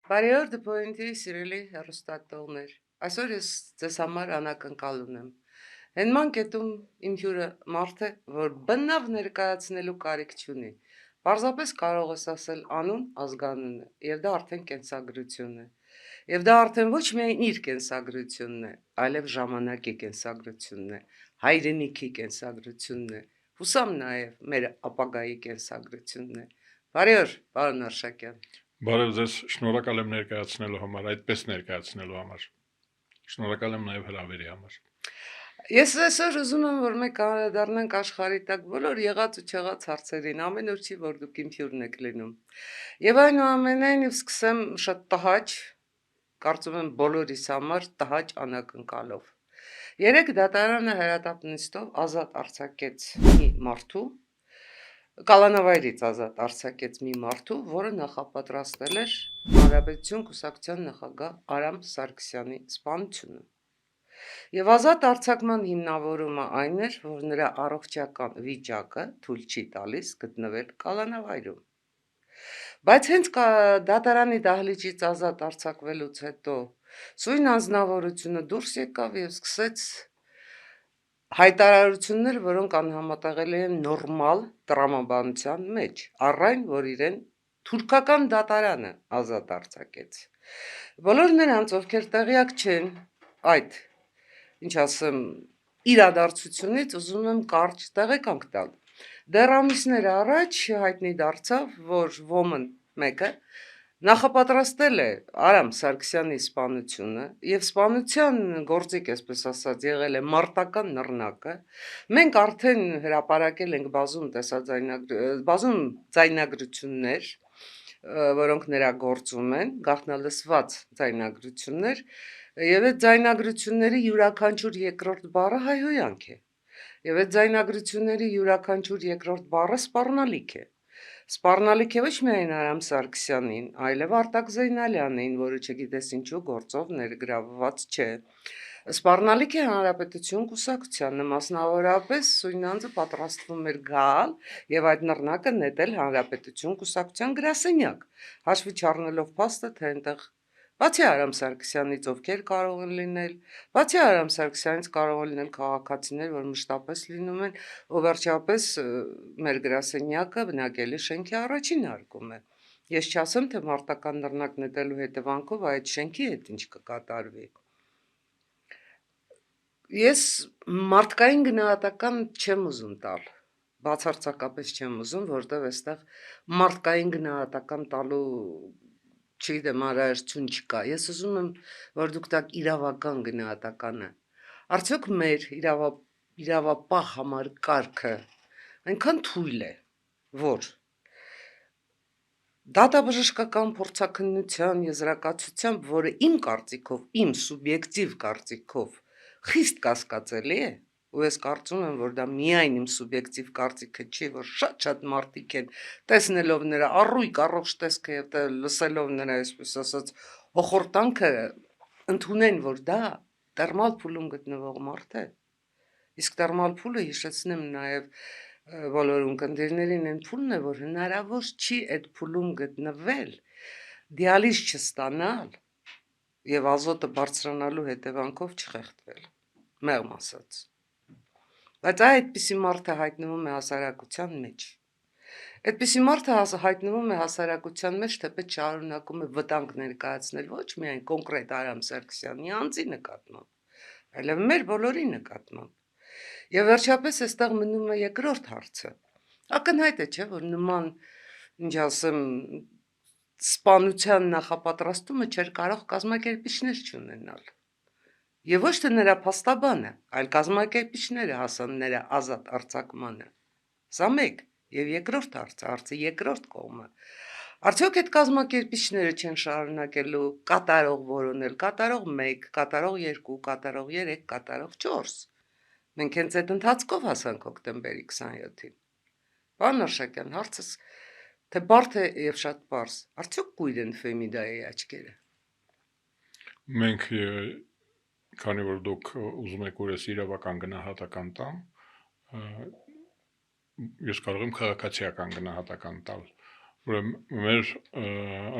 Բարեօր դպոյինտի սիրելի հեռուստատողներ, այսօր ես ձեզ համար անակնկալ ունեմ։ Հենման կետում իմ հյուրը մարդ է, որ բնավ ներկայացնելու կարիք չունի։ Պարզապես կարող ես ասել անուն, ազգանունը, եւ դա արդեն կենսագրություն է։ Եվ դա արդեն ոչ միայն իր կենսագրությունն է, այլև ժամանակի կենսագրությունն է, հայրենիքի կենսագրությունն է, հուսամ նաև մեր ապագայի կենսագրությունն է։ Բարեօր, պարոն Արշակյան։ Բարև ձեզ, շնորհակալ եմ ներկայացնելու համար, այդպես ներկայացնելու համար։ Շնորհակալ եմ նաև հրավերի համար։ Ես այսօր ուզում եմ, որ մենք անդրադառնանք աշխարհի տակ բոլոր եղած ու չեղած հարցերին, ամեն օր չի, որ դուք իմ հյուրն եք լինում։ Եվ այնուամենայնիվ սկսեմ շատ տհաճ, կարծում եմ բոլորիս համար տհաճ անակնկալով։ Երեք դատարանը հրատապ նիստով ազատ արձակեց մի մարդու, կալանավայրից ազատ արձակեց մի մարդու, որը նախապատրաստել էր Հանրապետություն կուսակցության նախագահ Արամ Սարգսյանի սպանությունը։ Եվ ազատ արձակման հիմնավորումը այն էր, որ նրա առողջական վիճակը թույլ չի տալիս գտնվել կալանավայրում։ Բայց հենց դատարանի դահլիճից ազատ արձակվելուց հետո սույն անձնավորությունը դուրս եկավ եւ սկսեց հայտարարություններ, որոնք անհամատեղելի են նորմալ տրամաբանության մեջ, առայն որ իրեն թուրքական դատարանը ազատ արձակեց։ Բոլոր նրանց, ովքեր տեղյակ չեն այդ, ինչ ասեմ, իրադարձությունից, ուզում եմ կարճ տեղեկանք տալ։ Դեռ ամիսներ առաջ հայտնի դարձավ, որ ոմն մեկը նախապատրաստել է Արամ Սարգսյանի սպանությունը եւ սպանության գործիք, այսպես ասած, եղել է մարտական նռնակը։ Մենք արդեն հրապարակել ենք բազում ձայնագրություններ, որոնք նրա գործում են, գաղտնալսված ձայնագրություններ, եւ այդ ձայնագրությունների յուրաքանչյուր երկրորդ բառը հայհոյանք է։ Եվ այդ ձայնագրությունների յուրաքանչյուր երկրորդ բառը սպառնալիք է։ Սպառնալիք է ոչ միայն Արամ Սարգսյանին, այլև Արտակ Զեյնալյանին, որը չգիտես ինչու գործով ներգրավված չէ։ Սպառնալիք է Հանրապետություն կուսակցությանը, մասնավորապես սույն անձը պատրաստվում էր գալ եւ այդ նռնակը նետել Հանրապետություն կուսակցության գրասենյակ, հաշվի չառնելով փաստը, թե այնտեղ բացի Արամ Սարգսյանից ովքեր կարող են լինել, բացի Արամ Սարգսյանից կարող են լինել քաղաքացիներ, որ մշտապես լինում են, ու վերջապես մեր գրասենյակը բնակելի շենքի առաջին հարկում է։ Ես չասեմ, թե մարտական նռնակ նետելու հետևանքով այդ շենքի հետ ինչ կկատարվի։ Ես մարդկային գնահատական չեմ ուզում տալ, բացարձակապես չեմ ուզում, որտեղ այստեղ մարդկային գնահատական տալու չգիտեմ, անհրաժեշտություն չկա։ Ես ուզում եմ, որ դուք տաք իրավական գնահատականը։ Արդյոք մեր իրավապահ համակարգը այնքան թույլ է, որ դատաբժշկական փորձաքննության եզրակացությամբ, որը իմ կարծիքով, իմ սուբյեկտիվ կարծիքով խիստ կասկածելի է, ու ես կարծում եմ, որ դա միայն իմ սուբյեկտիվ կարծիքը չի, որ շատ մարդիկ են տեսնելով նրա առույգ առողջ տեսքը եւ լսելով նրա, այսպես ասած, հոխորտանքը ընդունեն, որ դա տերմալ փուլում գտնվող մարդ է։ Իսկ տերմալ փուլը, հիշեցնեմ նաեւ բոլոր ունկնդիրներին, այն փուլն է, որ հնարավոր չի այդ փուլում գտնվել, դիալիզ չստանալ եւ ազոտը բարձրանալու հետևանքով չխեղդվել, մեղմ ասած։ Բայց այդպիսի մարդը հայտնվում է հասարակության մեջ։ Այդպիսի մարդը հայտնվում է հասարակության մեջ, թեպետ շարունակում է վտանգ ներկայացնել ոչ միայն կոնկրետ Արամ Սարգսյանի անձի նկատմամբ, այլև մեր բոլորի նկատմամբ։ Եվ վերջապես այստեղ մնում է երկրորդ հարցը։ Ակնհայտ է, չէ, որ նման, ինչ ասեմ, սպանության նախապատրաստումը չէր կարող կազմակերպիչներ չունենալ։ Եվ ոչ թե նրա փաստաբանը, այլ կազմակերպիչները հասան նրա ազատ արձակմանը։ Սա մեկ, եւ երկրորդ հարցը երկրորդ կողմը։ Արդյոք այդ կազմակերպիչները չեն շարունակելու կատարող որոնել, կատարող 1, կատարող 2, կատարող 3, կատարող 4։ Մենք հենց այդ ընթացքով հասանք հոկտեմբերի 27-ին։ Պարոն Արշակյան, հարցս թե բարդ է եւ շատ պարզ, արդյոք կույր են Ֆեմիդայի աչքերը։ Մենք քանի որ դուք ուզում եք որ ես իրավական գնահատական տամ, ես կարող եմ քաղաքացիական գնահատական տալ։ Ուրեմն մեր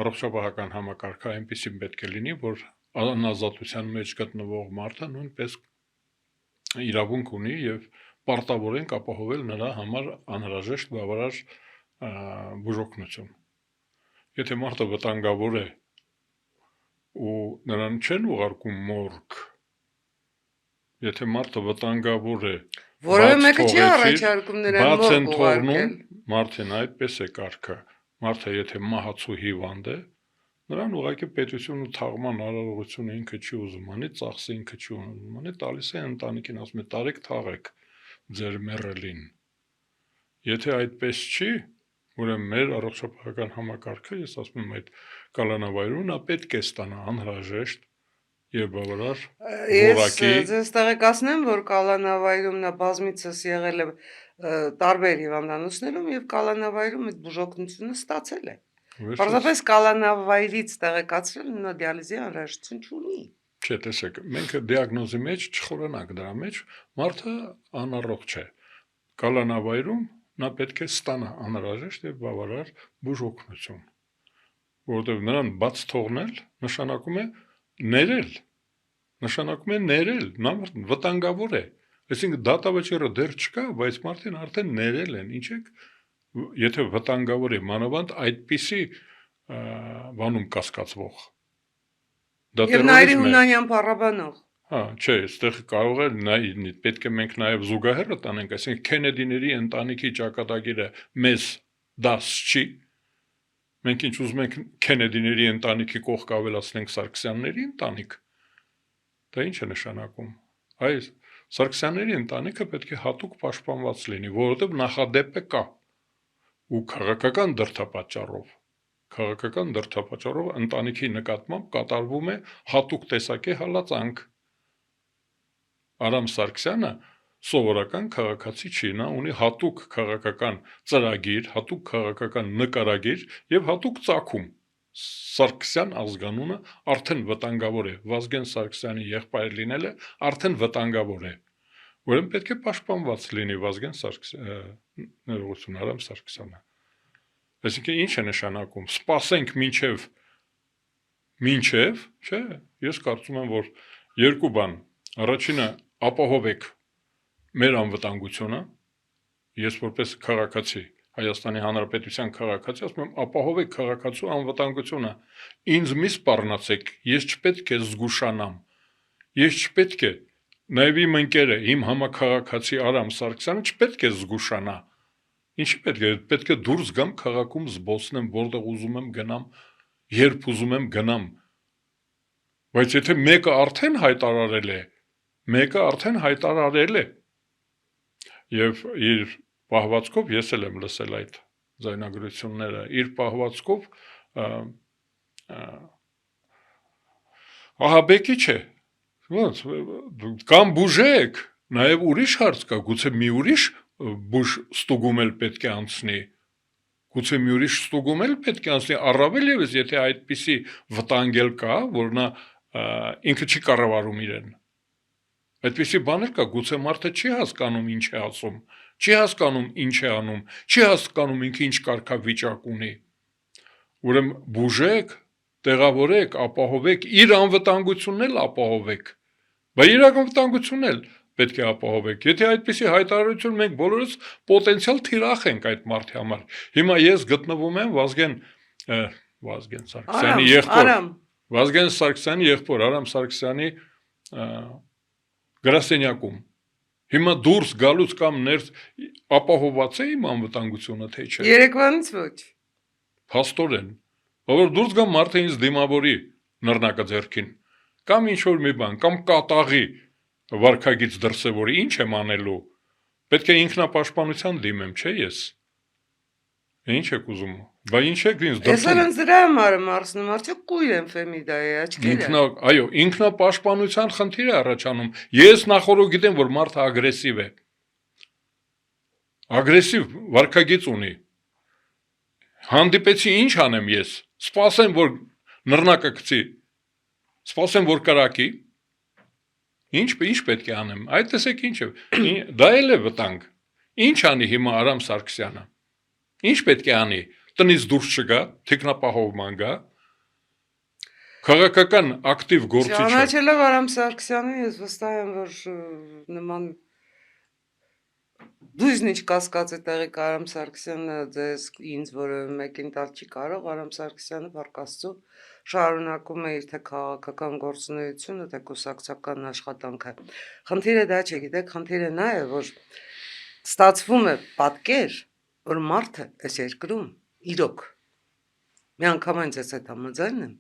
առողջապահական համակարգը այնպեսին պետք է լինի, որ անազատության մեջ գտնվող մարդը նույնպես իրավունք ունի եւ պարտավորենք ապահովել նրա համար անհրաժեշտ բավարար բուժօգնություն։ Եթե մարդը վտանգավոր է ու նրան չեն ուղարկում մորգ, եթե մարդը վտանգավոր է, Որևէ մեկը չի առաջարկում նրան բաց են մորգ թողնում, ուղարկել։ մարդին այդպես է կարգը։ Մարդը եթե մահացու հիվանդ է, նրան ուղղակի պետությունը թաղման արարողությունը ինքը չի ուզում անի, ծախսը ինքը չի ուզում անի, տալիս է ընտանիքին, ասում է տարեք թաղեք ձեր մեռելին։ Եթե այդպես չի, ուրեմն մեր առողջապահական համակարգը, ես ասում եմ այդ կալանավայրում նա պետք է ստանա անհրաժեշտ եւ բավարար որակի։ Ես ձեզ տեղեկացնեմ, որ կալանավայրում նա բազմիցս եղել է տարբեր հիվանդանոցներում եւ կալանավայրում այդ բուժօգնությունը ստացել է։ Պարզապես կալանավայրից տեղեկացրել նա դիալիզի անհրաժեշտություն չունի։ Չէ, տեսեք, մենք դիագնոզի մեջ չխորանանք դրա մեջ, մարդը անառողջ է։ Կալանավայրում նա պետք է ստանա անհրաժեշտ եւ բավարար բուժօգնություն, որովհետեւ նրան բաց թողնել նշանակում է ներել, նա վտանգավոր է, այսինքն դատավճիռը դեռ չկա, բայց մարդին արդեն ներել են, ինչ եք, եթե վտանգավոր է, մանավանդ այդպիսի բանում կասկածվող։ Եվ Նայիրի Հունանյան փառաբանող։ Հա, չէ, այստեղ կարող է պետք է մենք նաև զուգահեռը տանենք, այսինքն Քենեդիների ընտանիքի ճակատագիրը մեզ դաս չի։ Մենք ինչ ուզում ենք Քենեդիների ընտանիքի կողք ավելացնենք Սարգսյանների ընտանիք։ Դա ինչ է նշանակում։ Այս Սարգսյանների ընտանիքը պետք է հատուկ պաշտպանված լինի, որովհետև նախադեպը կա ու քաղաքական դրդապատճառով ընտանիքի նկատմամբ կատարվում է հատուկ տեսակի հալածանք։ Արամ Սարգսյանը սովորական քաղաքացի չի, նա ունի հատուկ քաղաքական ծրագիր, հատուկ քաղաքական նկարագիր եւ հատուկ ծագում։ Սարգսյան ազգանունը արդեն վտանգավոր է, Վազգեն Սարգսյանի եղբայր լինելը արդեն վտանգավոր է։ Ուրեմն պետք է պաշտպանված լինի Վազգեն Սարգսյանը, Արամ Սարգսյանը։ Այսինքն ինչ է նշանակում, սպասենք մինչև, չէ, ես կարծում եմ, որ երկու բան, առաջինը ապահովեք մեր անվտանգությունը, ես որպես քաղաքացի, Հայաստանի Հանրապետության քաղաքացի, ասում եմ, ապահովեք քաղաքացու անվտանգությունը, ինձ մի սպառնացեք, ես չպետք է զգուշանամ, ես չպետք է, նաև իմ ընկերը, իմ համաքաղաքացի Արամ Սարգսյանը չպետք է զգուշանա, ինչի պետք է դուրս գամ քաղաքում զբոսնեմ, որտեղ ուզում եմ գնամ, երբ ուզում եմ գնամ, բայց եթե մեկը արդեն հայտարարել է, եւ իր պահվածքով, ես էլ եմ լսել այդ ձայնագրությունները, իր պահվածքով ահաբեկի չէ, կամ բուժեք, նաև ուրիշ հարց կա, գուցե մի ուրիշ բուժ ստուգում էլ պետք է անցնի, առավել ևս, եթե այդպիսի վտանգել կա, որ նա ինքը չի կառավարում իրեն, այդպիսի բաներ կա, գուցե մարդը չի հասկանում ինչ է ասում, չի հասկանում ինչ է անում, չի հասկանում ինքը ինչ կարգավիճակ ունի, ուրեմն բուժեք, տեղավորեք, ապահովեք, իր անվտանգությունն էլ ապահովեք, բայց իր անվտանգությունն էլ պետք է ապահովեք, եթե այդպիսի հայտարարություն մենք բոլորս պոտենցիալ թիրախ ենք այդ մարդի համար, հիմա ես գտնվում եմ Վազգեն Սարգսյանի եղբոր Արամ Սարգսյանի գրասենյակում, հիմա դուրս գալուց կամ ներս ապահովված է իմ անվտանգությունը, թե չէ։ Երեկվանից ոչ։ Փաստորեն, որ դուրս գամ մարդը ինձ դիմավորի նռնակը ձեռքին, կամ ինչ-որ մի բան, կամ կատաղի վարքագիծ դրսևորի, ինչ եմ անելու, պետք է ինքնապաշտպանության դիմեմ, չէ ես։ Ինչ եք ուզում, բա ինչ եք ինձ դրդում։ Ես էլ դրա համար եմ արցնում, արդյոք կույր եմ Ֆեմիդայի աչքերը։ Այո, ինքնապաշտպանության խնդիր է առաջանում, ես նախորդ գիտեմ, որ մարդը ագրեսիվ է, ագրեսիվ վարքագիծ ունի, հանդիպեցի ինչ անեմ ես, սպասեմ, որ նռնակը գցի, սպասեմ, որ կրակի, ինչ պետք է անեմ, այդ տեսեք ինչ է, դա էլ է վտանգ, ինչ անի հիմա Արամ Սարգսյանը, ինչ պետք է անի, տնից դուրս չգա, թիկնապահովման գա, քաղաքական ակտիվ գործիչը Ճանաչելով Արամ Սարգսյանին, ես վստահ եմ, որ նման դույզնիչ կասկածի տեղի Արամ Սարգսյանը ձեզ ինձ որևէ մեկին տալ չի կարող, Արամ Սարգսյանը Փառք Աստծո շարունակում է իր թե քաղաքական գործունեությունը, թե կուսակցական աշխատանքը։ Խնդիրը դա չէ, գիտեք, խնդիրը նա է, որ ստացվում է պատկեր, որ մարդը այս երկրում իրոք միանգամայն ես այդ համաձայն եմ,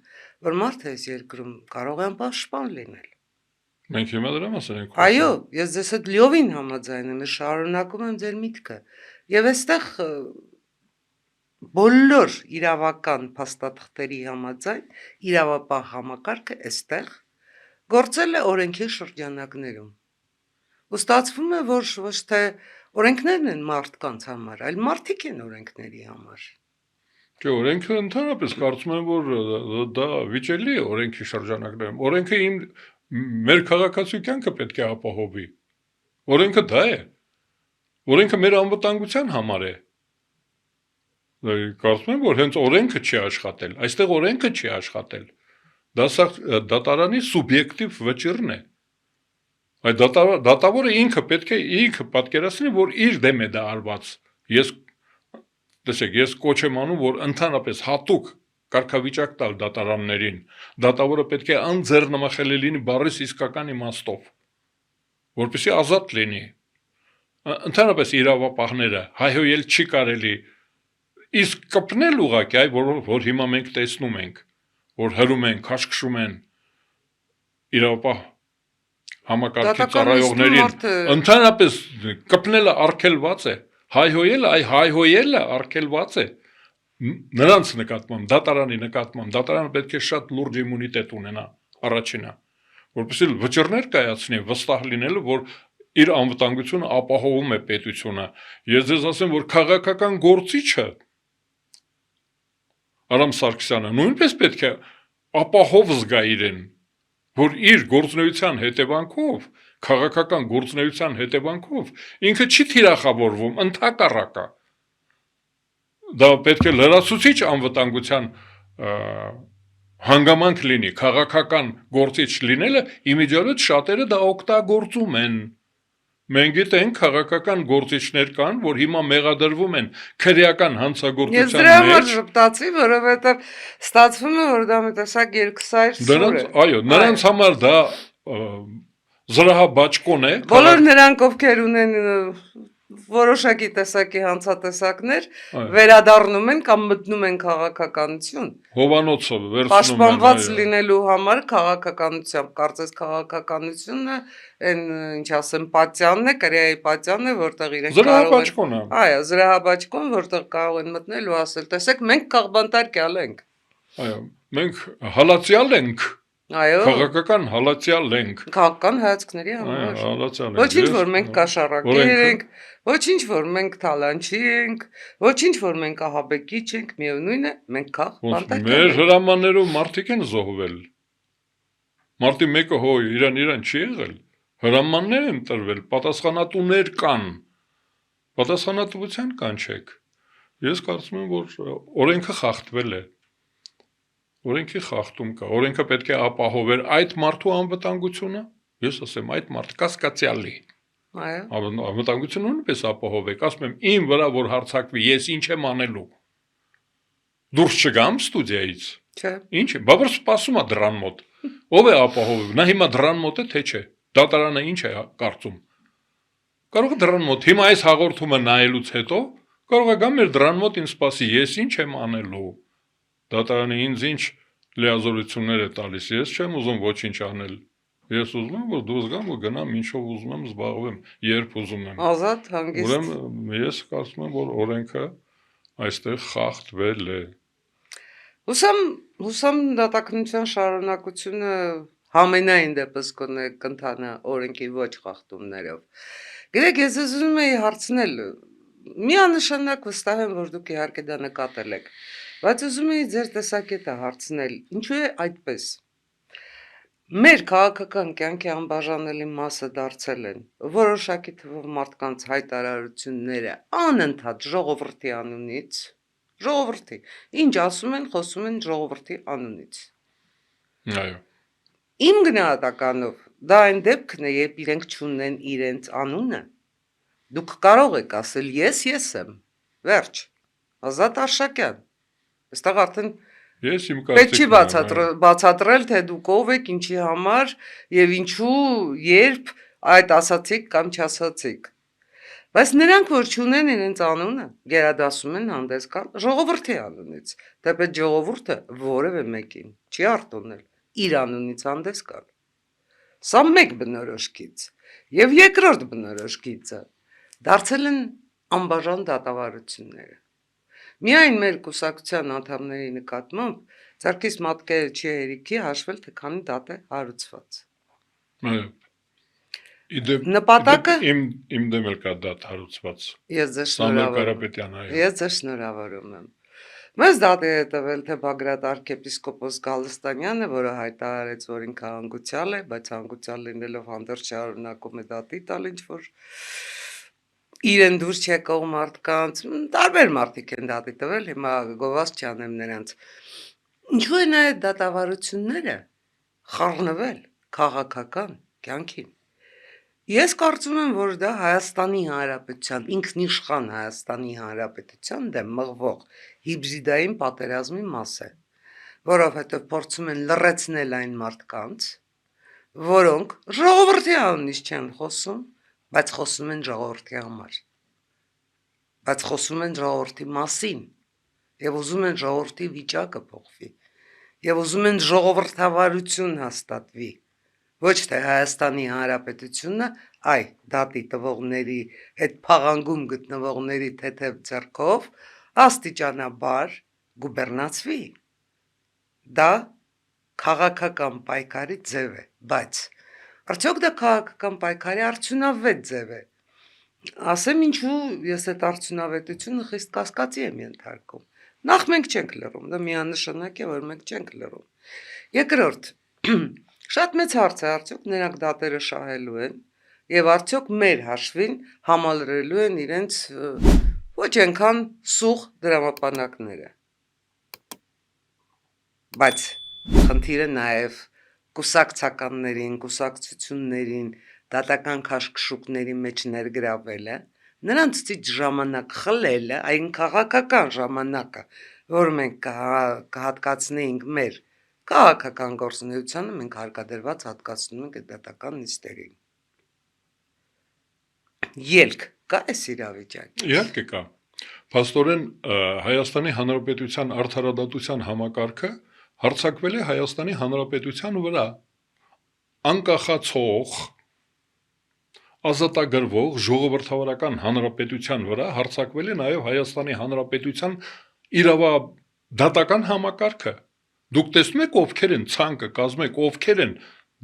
որ մարդը այս երկրում կարող է անպաշտպան լինել։ մենք հիմա դրա մասին ենք Այո, ես ձեզ հետ լիովին համաձայն եմ, ես շարունակում եմ ձեր միտքը։ Եվ այստեղ բոլոր իրավական փաստաթղթերի համաձայն իրավապահ համակարգը այստեղ գործել է օրենքի շրջանակներում։ Ու ստացվում է, որ ոչ թե օրենքներն են մարդկանց համար, այլ մարդիկ են օրենքների համար։ Չէ, օրենքը ընդհանրապես կարծում եմ, որ դա վիճելի է օրենքի շրջանակներում։ Օրենքը մեր քաղաքացու կյանքը պետք է ապահովի։ Օրենքը դա է։ Օրենքը մեր անվտանգության համար է։ Կարծում եմ, որ հենց օրենքը չի աշխատել։ Այստեղ օրենքը չի աշխատել։ Դա դատարանի սուբյեկտիվ վճիռն է։ Այդ դատավորը ինքը պետք է ինքը պատկերացնի, որ իր դեմ է դա արված։ Տեսեք, ես կոչ եմ անում, որ ընդհանրապես հատուկ կարգավիճակ տալ դատարաններին։ Դատավորը պետք է անձեռնմխելի լինի բառիս իսկական իմաստով, որպեսզի ազատ լինի։ Ընդհանրապես իրավապահները հայհոյել չի կարելի, իսկ կպնել ուղղակի, որ հիմա մենք տեսնում ենք, որ հրում են, քաշքշում են իրավապահ համակարգի ծառայողներին, ընդհանրապես կպնելը արգելված է, հայհոյելը արգելված է։ Նրանց նկատմամբ, դատարանի նկատմամբ, դատարանը պետք է շատ լուրջ իմունիտետ ունենա, առաջինը, որպեսզի վճռներ կայացնի, վստահ լինելու, որ իր անվտանգությունը ապահովում է պետությունը։ Ես ձեզ ասեմ, որ քաղաքական գործիչը Արամ Սարգսյանը նույնպես պետք է ապահով զգա իրեն, որ իր գործունեության հետևանքով, քաղաքական գործունեության հետևանքով ինքը չի թիրախավորվում, ընդհակառակը։ Դա պետք է լրացուցիչ անվտանգության հանգամանք լինի, քաղաքական գործիչ լինելը իմիջիալոց շատերը դա օգտագործում են։ Մենք գիտենք քաղաքական գործիչներ կան, որ հիմա մեղադրվում են քրեական հանցագործության մեջ։ Ես դրա համար ժպտացի, որովհետև ստացվում է, որ դա մի տեսակ երկսայր սուր է։ Այո, նրանց համար դա զրահաբաճկոն է։ Բոլոր նրանք, ովքեր ունեն որոշակի տեսակի հանցատեսակներ, վերադառնում են կամ մտնում են քաղաքականություն։ Հովանոցը վերցնում են։ Պաշտպանված լինելու համար քաղաքականությամբ, կարծես քաղաքականությունը այն ինչ ասեմ պատյանն է, կրեայի պատյանն է, որտեղ իրենք զրահաբաճկոն է։ Այո, զրահաբաճկոն, որտեղ կարող են մտնել ու ասել, տեսեք, մենք քաղբանտարկյալ ենք։ Այո, մենք հալածյալ ենք։ Այո։ Քաղաքական հալածյալ ենք։ Քաղաքական հայացքների համար։ Հալածյալ ենք։ Ոչինչ որ մենք կաշառակեր ենք, ոչինչ որ մենք թալանչի ենք, ոչինչ որ մենք ահաբեկիչ ենք, միևնույն է, մենք քաղբանտարկյալ ենք։ Մեր հրամաններով մարդիկ են զոհվել։ Մարտի մեկը իրան չի եղել։ Հրամաններ են տրվել, պատասխանատուներ կան։ Պատասխանատվության կանչեք։ Ես կարծում եմ, որ օրենքը խախտվել է։ Օրենքի խախտում կա։ Օրենքը պետք է ապահոver այդ մարդու անվտանգությունը։ Ես ասեմ, այդ մարդը կասկածյալի։ Այո։ Անվտանգությունը նույնպես ապահովեք։ Ասում եմ, իմ վրա որ հարձակվի, ես ինչ եմ անելու։ Դուրս չգամ ստուդիայից։ Չէ։ Ինչ է, բա որ սպասում է դրան մոտ։ Ով է ապահովում։ Նա հիմա դրան մոտ է, թե չէ։ Դատարանը ինչ է կարծում։ Կարող է դրան մոտ հիմա այս հաղորդումը նայելուց հետո կարող է գա մեր դրան մոտ ինձ սպասի, ես ինչ եմ անելու։ Դատարանը ինձ ինչ լիազորություններ է տալիս, ես չեմ ուզում ոչինչ անել։ Ես ուզում եմ, որ դուրս գամ ու գնամ, ինչով ուզում եմ զբաղվեմ, երբ ուզում եմ։ Ազատ, հանգիստ։ Ուրեմն ես կարծում եմ, որ օրենքը այստեղ խախտվել է։ Հուսամ դատականության շարունակությունը համենայն դեպս կընթանա օրենքի ոչ խախտումներով։ Գիտեք, ես ուզում եի հարցնել, միանշանակ վստահ եմ, որ դուք իհարկե դա նկատել եք, բայց ուզում եի ձեր տեսակետը հարցնել, ինչու է այդպես։ Մեր քաղաքական կյանքի անբաժանելի մասը դարձել են որոշակի թվով մարդկանց հայտարարությունները անընդհատ ժողովրդի անունից, Ժողովրդի։ Ինչ ասում են, խոսում են ժողովրդի անունից։ Այո։ Իմ գնահատականով դա այն դեպքն է, երբ իրենք չունեն իրենց անունը, դուք կարող եք ասել ես եմ, վերջ, Ազատ Արշակյան, այստեղ արդեն Ես իմ պետք չի կարծիքն բացատրել, թե դուք ով եք, ինչի համար եւ ինչու, երբ այդ ասացիք կամ չասացիք։ Բայց նրանք, որ չունեն իրենց անունը, գերադասում են հանդես գալ ժողովրդի անունից, թեպետ ժողովուրդը որևէ մեկին չի արտոնել իր անունից հանդես գալ։ Սա մեկ բնորոշքից, եւ երկրորդ բնորոշքիցը դարձել են անբաժան դատավարությունները։ Միայն մեր կուսակցության անդամների նկատմամբ Սարգիս Մատկերը չի հերիքի հաշվել, թե քանի դատ է հարուցված։ Այո։ Իդեպ Նպատակը իմ դեմ էլ կա դատ հարուցված։ Ես ձեզ Սամվել շնորհավորում Կարապետյան, այո։ Ես ձեզ շնորհավորում եմ։ Մեզ դատի է տվել թե Բագրատ arczepiskopos Գալստանյանը, որը հայտարարեց, որ ինքը հանգուցյալ է, բայց հանգուցյալ լինելով հանդերձ շարունակում է դատի տալ ինչ-որ իրեն դուրս չեկող մարդկանց, տարբեր մարդիկ են դատի տվել, հիմա գովազ չանեմ նրանց։ Ինչու են այդ դատավարությունները խառնվել քաղաքական կյանքին։ Ես կարծում եմ, որ դա Հայաստանի Հանրապետության, ինքնիշխան Հայաստանի Հանրապետության դեմ մղվող հիբրիդային պատերազմի մաս է, որովհետև փորձում են լռեցնել այն մարդկանց, որոնք ժողովրդի անունից չեն խոսում, բայց խոսում են ժողովրդի համար, բայց խոսում են ժողովրդի մասին, եւ ուզում են ժողովրդի վիճակը փոխվի, եւ ուզում են ժողովրդավարություն հաստատվի, ոչ թե Հայաստանի Հանրապետությունը դատի տվողների հետ փաղանգում գտնվողների թեթև ձեռքով աստիճանաբար գուբերնացվի։ Դա քաղաքական պայքարի ձև է, բայց արդյոք դա քաղաքական պայքարի արդյունավետ ձև է։ Ասեմ ինչու ես այդ արդյունավետությունը խիստ կասկածի եմ ենթարկում։ Նախ մենք չենք լռում, դա միանշանակ է, որ մենք չենք լռում։ Երկրորդ, շատ մեծ հարց է, արդյոք նրանք դատերը շահելու են եւ արդյոք մեր հաշվին համալրելու են իրենց ոչ այնքան սուղ դրամապանակները։ Բայց խնդիրը նաեւ կուսակցականներին, կուսակցություններին, դատական քաշքշուկների մեջ ներգրավելը, նրանցից ժամանակ խլելը, այն քաղաքական ժամանակը, որ մենք կհատկացնեինք մեր քաղաքական գործունեությանը, մենք հարկադրված հատկացնում ենք դատական նիստերին։ Ելք կա այս իրավիճակի։ Իհարկե կա։ Փաստորեն Հայաստանի Հանրապետության արդարադատության համակարգը հարձակվել է Հայաստանի Հանրապետության վրա։ Անկախացող ազատագրվող ժողովրդավարական հանրապետության վրա հարձակվել է նաև Հայաստանի Հանրապետության իրավադատական համակարգը։ Դուք տեսնում եք ովքեր են ցանկը կազմեք, ովքեր են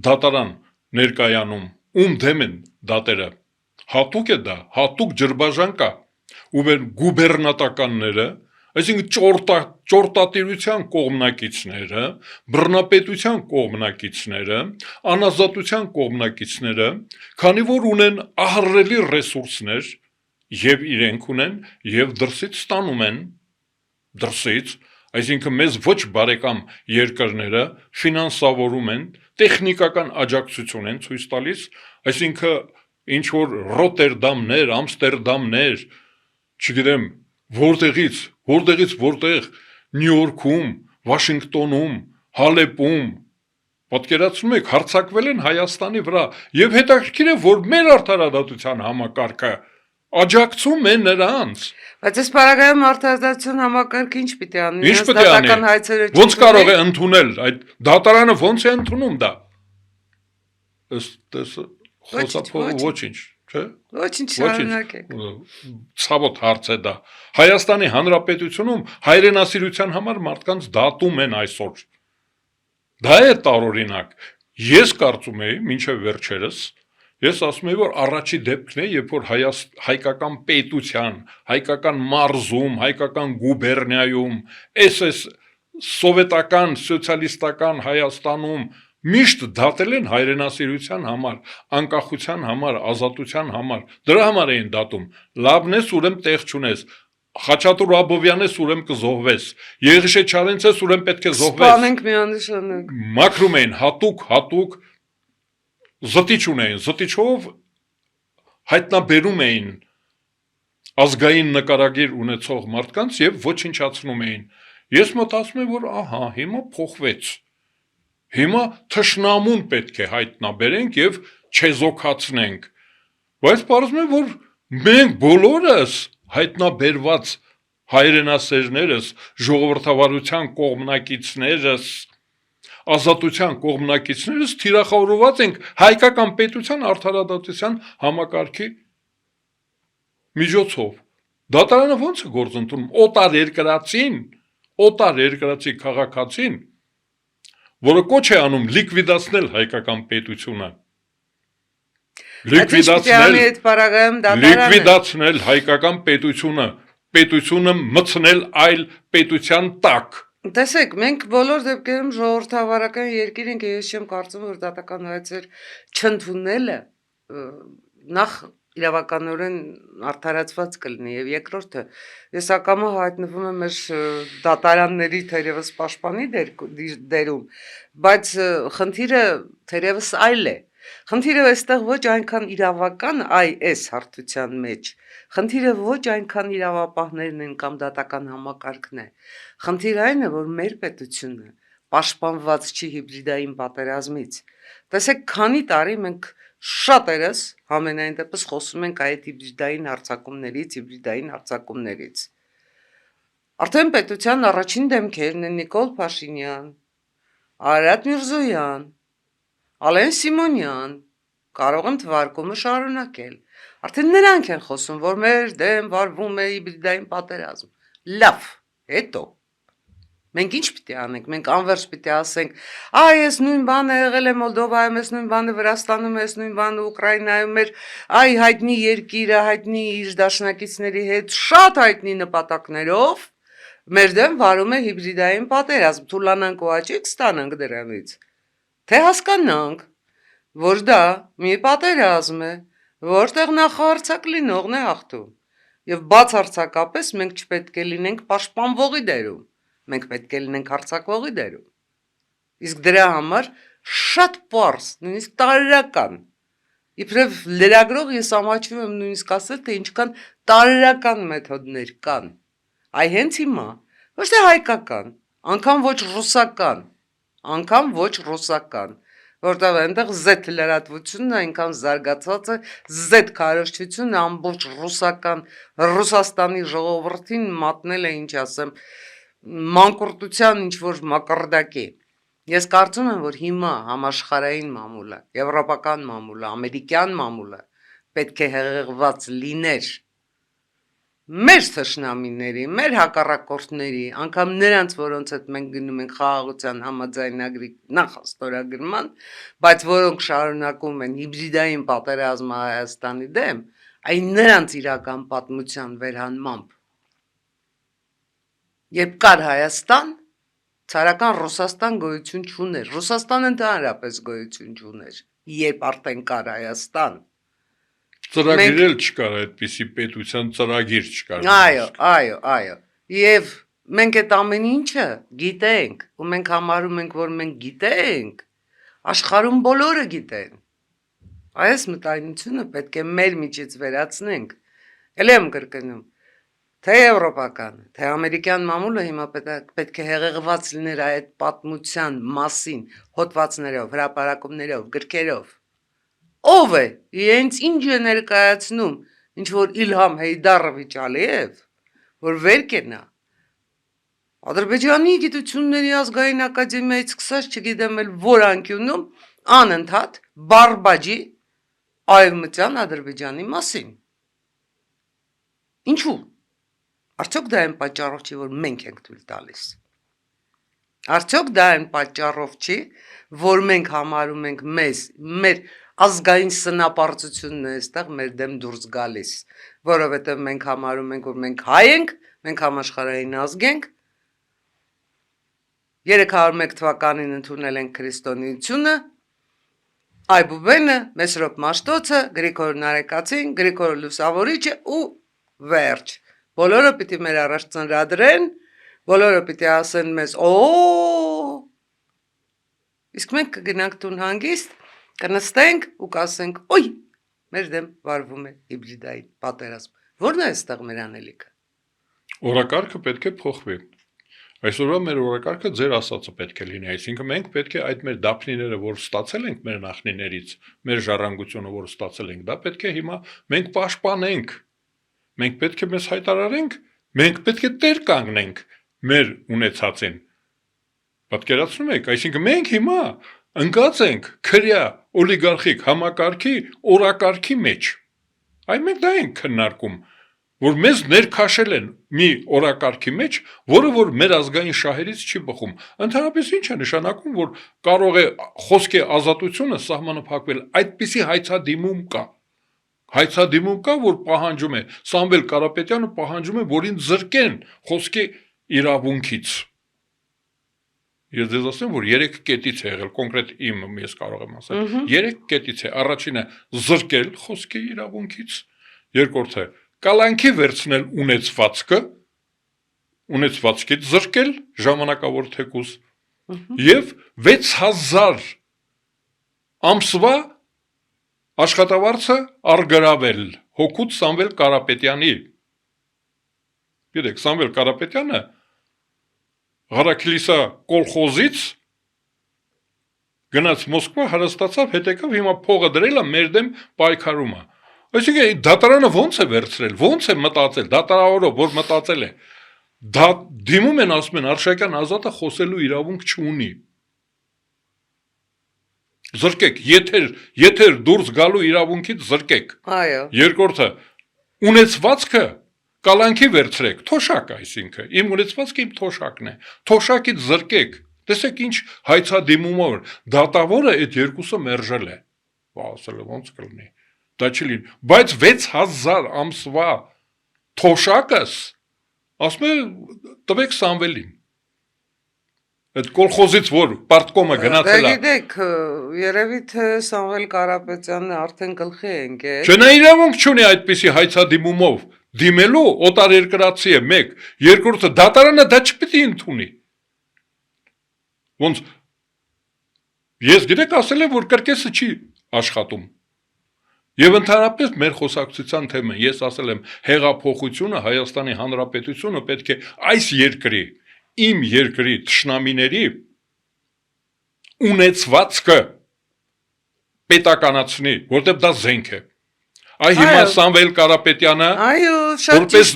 դատարան ներկայանում, ում դեմ են դատերը։ Հատուկ է դա, հատուկ ջրբաժան կա։ Ու գուբերնատականները, այսինքն ճորտատիրության կողմնակիցները, բռնապետության կողմնակիցները, անազատության կողմնակիցները, քանի որ ունեն ահռելի ռեսուրսներ, եւ իրենք ունեն, եւ դրսից ստանում են, դրսից, այսինքն մեզ ոչ բարեկամ երկրները ֆինանսավորում են, տեխնիկական աջակցություն են ցույց տալիս, այսինքն ինչ որ Ռոտերդամներ, Ամստերդամներ, չգիտեմ, որտեղ Նյու Յորքում, Վաշինգտոնում, Հալեպում, պատկերացնում եք, հարձակվել են Հայաստանի վրա, եւ հետաքրքիր է, որ մեր արդարադատության համակարգը աջակցում է նրանց։ Բայց այս պարագայում արդարադատության համակարգը ինչ պիտի անի։ Ինչ պիտի անի։ Ոնց կարող է ընդունել այդ դատարանը ոնց է ընդունում դա։ Ըստ խոսափողը ոչինչ, չէ՞։ Ոչինչ շարունակեք։ Ցավոտ հարց է դա։ Հայաստանի Հանրապետությունում հայրենասիրության համար մարդկանց դատում են այսօր։ Դա է տարօրինակ։ Ես կարծում եմ, մինչև վերջերս, ես ասում եմ, որ առաջի դեպքն է, երբ որ հայկական պետության, հայկական մարզում, հայկական գուբերնիայում, այս սովետական, սոցիալիստական Հայաստանում միշտ դատել են հայրենասիրության համար, անկախության համար, ազատության համար, դրա համար էին դատում, լավն ես ուրեմն տեղ չունես, Խաչատուր Աբովյանես ուրեմ կզոհվես, Եղիշե Չարենցես ուրեմ պետք է զոհվես։ Սպանենք միանշանակ։ Մաքրում էին հատուկ զտիչ ունեին, զտիչով հայտնաբերում էին ազգային նկարագիր ունեցող մարդկանց եւ ոչնչացնում էին։ Ես մտածում եմ, որ ահա, հիմա փոխվեց։ Հիմա թշնամուն պետք է հայտնաբերենք եւ չեզոքացնենք։ Բայց պարզվում է, որ մենք բոլորս հայտնաբերված հայրենասերներս, ժողովրդավարության կողմնակիցներս, ազատության կողմնակիցներս թիրախավորված ենք հայկական պետության արդարադատության համակարգի միջոցով։ Դատարանը ո՞նց է գործընթանում։ Օտար երկրացի քաղաքացին, որը կոչ է անում լիկվիդացնել հայկական պետությունը, լիկվիդացնել հայկական պետությունը մտցնել այլ պետության տակ։ Տեսեք, մենք բոլոր դեպքերում ժողովրդավարական երկիր ենք, ես չեմ կարծում, որ դատական հայցեր չընդունելը նախ իրավականորեն արդարացված կլինի եւ երկրորդը ես ակամա հայտնվում եմ մեր դատարանների թերևս պաշտպանի դերում, բայց խնդիրը թերևս այլ է։ Խնդիրը այստեղ ոչ այնքան իրավական այս հարթության մեջ, խնդիրը ոչ այնքան իրավապահներն են կամ դատական համակարգն է։ Խնդիրը այն է, որ մեր պետությունը պաշտպանված չի հիբրիդային պատերազմից։ Տեսեք, քանի տարի մենք շատերս համենայն դեպս խոսում ենք այդ հիբրիդային հարձակումներից։ Արդեն պետության առաջին դեմքերն են Նիկոլ Փաշինյան, Արարատ Միրզոյան, Ալեն Սիմոնյան, կարող եմ թվարկումը շարունակել։ Արդեն նրանք են խոսում, որ մեր դեմ վարվում է հիբրիդային պատերազմ։ Լավ, հետո մենք ինչ պիտի անենք, մենք անվերջ պիտի ասենք, այս նույն բանը եղել է Մոլդովայում, այս նույն բանը Վրաստանում, այս նույն բանը Ուկրաինայում, մեր հայտնի երկիրը, հայտնի իր դաշնակիցների հետ շատ հայտնի նպատակներով մեր դեմ վարում է հիբրիդային պատերազմ, թուլանանք ու աճիկ ստանանք դրանից, թե հասկանանք, որ դա մի պատերազմ է, որտեղ նախահարձակ լինողն է հաղթում, եւ բացարձակապես մենք չպետք է լինենք պաշտպանվողի դերում, մենք պետք է լինենք հարձակվողի դերում, իսկ դրա համար շատ պարզ, նույնիսկ տարրական, իբրև լրագրող ես ամաչվում եմ նույնիսկ ասել, թե ինչքան տարրական մեթոդներ կան, այ հենց հիմա, ոչ թե հայկական, անգամ ոչ ռուսական, որտեղ այնտեղ Z լրատվությունն այնքան զարգացած է, Z քարոզչությունը ամբողջ Ռուսաստանի ժողովրդին մատնել է, ինչ ասեմ, մանկուրտության ինչ-որ մակարդակի։ Ես կարծում եմ, որ հիմա համաշխարհային մամուլը, եվրոպական մամուլը, ամերիկյան մամուլը պետք է հեղեղված լիներ մեր թշնամիների, մեր հակառակորդների, անգամ նրանց, որոնց հետ մենք գնում ենք խաղաղության համաձայնագրի նախաստորագրման, բայց որոնք շարունակում են հիբրիդային պատերազմը Հայաստանի դեմ, այն նրանց իրական պատմության վերհանմամբ։ Երբ կար Հայաստան, ցարական Ռուսաստան գոյություն չուներ, Ռուսաստան ընդհանրապես գոյություն չուներ, երբ արդեն կար Հայաստան։ Ծրագիր չկար, այդպիսի պետության ծրագիր չկար։ Այո, եւ մենք այդ ամեն ինչը գիտենք, ու մենք համարում ենք, որ մենք գիտենք, աշխարհում բոլորը գիտեն։ Այս մտայնությունը պետք է մեր միջից վերացնենք։ Էլ եմ կրկնում, թե եվրոպական, թե ամերիկյան մամուլը հիմա պետք է հեղեղված լիներ այդ պատմության մասին, հոդվածներով, հրապարակումներով, գրքերով։ Ով է, իրենց ինչ է ներկայացնում, ինչ որ Իլհամ Հեյդարովիչ Ալիև, որ վեր կենա, Ադրբեջանի գիտությունների ազգային ակադեմիայից սկսած չգիտեմ էլ որ անկյունում, անընդհատ բարբաջի արևմտյան Ադրբեջանի մասին։ Ինչու՞։ Արդյոք դա այն պատճառով չի, որ մենք ենք թույլ տալիս։ Արդյոք դա այն պատճառով չի, որ մենք համարում ենք մեր ազգային սնապարծությունն է այստեղ մեր դեմ դուրս գալիս, որովհետև մենք համարում ենք, որ մենք հայ ենք, մենք համաշխարհային ազգ ենք, 301 թվականին ընդունել ենք քրիստոնեությունը, Այբուբենը, Մեսրոպ Մաշտոցը, Գրիգոր Նարեկացին, Գրիգոր Լուսավորիչը ու վերջ, Բոլորը պիտի մեր առաջ ծնրադրեն, բոլորը պիտի ասեն մեզ, իսկ մենք կգնանք տուն հանգիստ, կնստենք ու կասենք, մեր դեմ վարվում է հիբրիդային պատերազմ։ Որն է այստեղ մեր անելիքը։ Օրակարգը պետք է փոխվի։ Այսօրվա մեր օրակարգը ձեր ասածը պետք է լինի, այսինքն մենք պետք է այդ մեր դափնիները, որ ստացել ենք մեր նախնիներից, մեր ժառանգությունը, որ ստացել ենք, դա պետք է հիմա մենք պաշտպանենք։ Մենք պետք է մեզ հայտարարենք, մենք պետք է տեր կանգնենք մեր ունեցածին։ Պատկերացնում եք, այսինքն մենք հիմա ընկած ենք քրյա օլիգարխիկ համակարգի օրակարգի մեջ։ Այ մենք դա ենք քննարկում, որ մեզ ներքաշել են մի օրակարգի մեջ, որը որ մեր ազգային շահերից չի բխում։ Ընդհանրապես ինչ է նշանակում, որ կարող է խոսքի ազատությունը սահմանափակվել, այդպիսի հայցադիմում կա։ Հայցադիմում կա, որ պահանջում է, Սամվել Կարապետյանը պահանջում է, որ ինձ զրկեն խոսքի իրավունքից։ Ես ձեզ ասեմ, որ 3 կետից է եղել, կոնկրետ ես կարող եմ ասել, 3 կետից է, առաջինը զրկել խոսքի իրավունքից, երկրորդը կալանքի վերցնել ունեցվածքից զրկել ժամանակավոր թեկուզ եւ 6000 ամսվա աշխատավարձը արգրավել հոգուց Սամվել Կարապետյանի։ Գիտեք, Սամվել Կարապետյանը Ղարաքիլիսա կոլխոզից գնաց Մոսկվա, հարստացավ, հետեկավ հիմա փողը դրել է մեր դեմ պայքարում է։ Այսինքն դատարանը ո՞նց է վերցրել, ո՞նց է մտածել, դատարավորը որ մտածել է, դա դիմում են ասում են Արշակյան Ազատը խոսելու իրավունք չունի։ Զրկեք, եթեր դուրս գալու իրավունքից զրկեք։ Այո։ Երկրորդը ունեցվածքը կալանքի վերցրեք, թոշակ այսինքն, իմ ունեցվածքը իմ թոշակն է, թոշակից զրկեք, տեսեք ինչ հայցադիմումով, դատավորը այդ երկուսը մերժել է, ասել է ոնց կլինի, դա չի լինի, բայց 6000 ամսվա թոշակս, ասում է տվեք Սամվելին, այդ կոլխոզից որ պարտկոմը գնացել է։ Գիտեք, երևի թե Սամվել Կարապետյանն արդեն գլխի է ընկել։ Չէ, նա իրավունք չունի այդպիսի հայցադիմումով դիմելու, օտարերկրացի է մեկ, երկրորդը դատարանը դա չպիտի ընդունի։ Ոնց ես գիտեք ասել եմ, որ կրկեսը չի աշխատում։ Եվ ընդհանրապես մեր խոսակցության թեման, ես ասել եմ, հեղափոխությունը Հայաստանի Հանրապետությունը պետք է այս երկրի, իմ երկրի թշնամիների ունեցվածքը պետականացնի, որտեղ դա զենք է։ Այ հիմա Սամվել Կարապետյանը որպես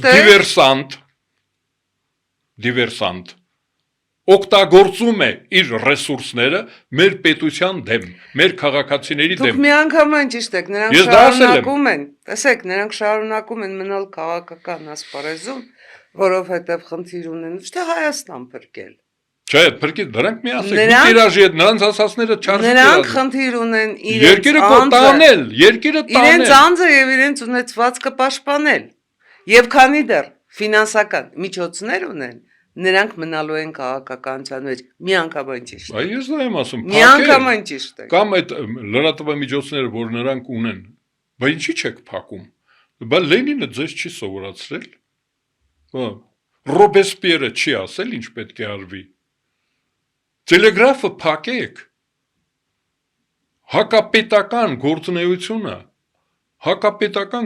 դիվերսանտ օգտագործում է իր ռեսուրսները մեր պետության դեմ, մեր քաղաքացիների դեմ։ Դուք միանգամայն ճիշտ եք, նրանք շարունակում են, տեսեք, նրանք շարունակում են մնալ քաղաքական ասպարեզում, որովհետև խնդիր ունեն ոչ թե Հայաստան փրկել։ Չէ, փրկի դրանք մի ասեք, մի տիրաժի հետ նրանց ասածները չարժի։ Նրանք խնդիր ունեն երկիրը տանել, իրենց անձը եւ իրենց ունեցվածքը պաշտպանել։ Եվ քանի դեռ ֆինանսական միջոցներ ունեն, նրանք մնալու են քաղաքականության մեջ, միանգամայն ճիշտ։ Այ ես դա եմ ասում, միանգամայն ճիշտ է։ Կամ այդ լրատվամիջոցները, որ նրանք ունեն, բա ինչի՞ չեք փակում։ Բա Լենինը ձեզ չի սովորացրել։ Ռոբեսպիերը չի ասել ինչ պետք է արվի։ Տելեգրաֆը փակեք։ Հակապետական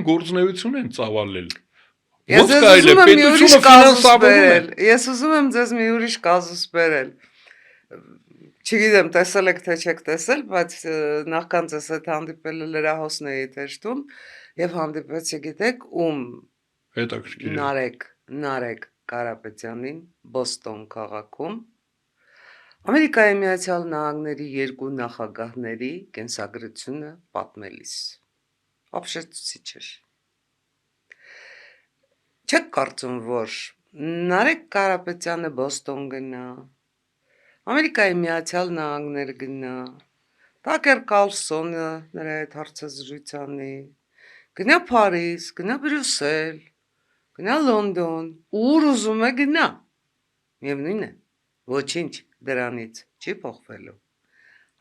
գործունեություն են ծավալել։ Ես ուզում եմ ձեզ մի ուրիշ կազուս բերել։ Չգիտեմ, տեսել եք թե չեք տեսել, բայց նախքան ձեզ հետ հանդիպելը լրահոսն էի թեշտում եւ հանդիպեցի, գիտեք, ում հետաքրքիր Նարեկ Կարապետյանին Բոստոն քաղաքում Ամերիկայի Միացյալ Նահանգների 2 նախագահների կենսագրությունը պատմելիս։ Ապշեցուցիչ էր։ Չեք կարծում, որ Նարեկ Կարապետյանը Բոստոն գնա, Ամերիկայի Միացյալ Նահանգներ գնա, Տակեր Կարլսոնը նրա հետ հարցազրույց անի, գնա Փարիզ, գնա Բրյուսել, գնա Լոնդոն, ուր ուզում է գնա։ Միևնույն է, ոչինչ դրանից չի փոխվելու։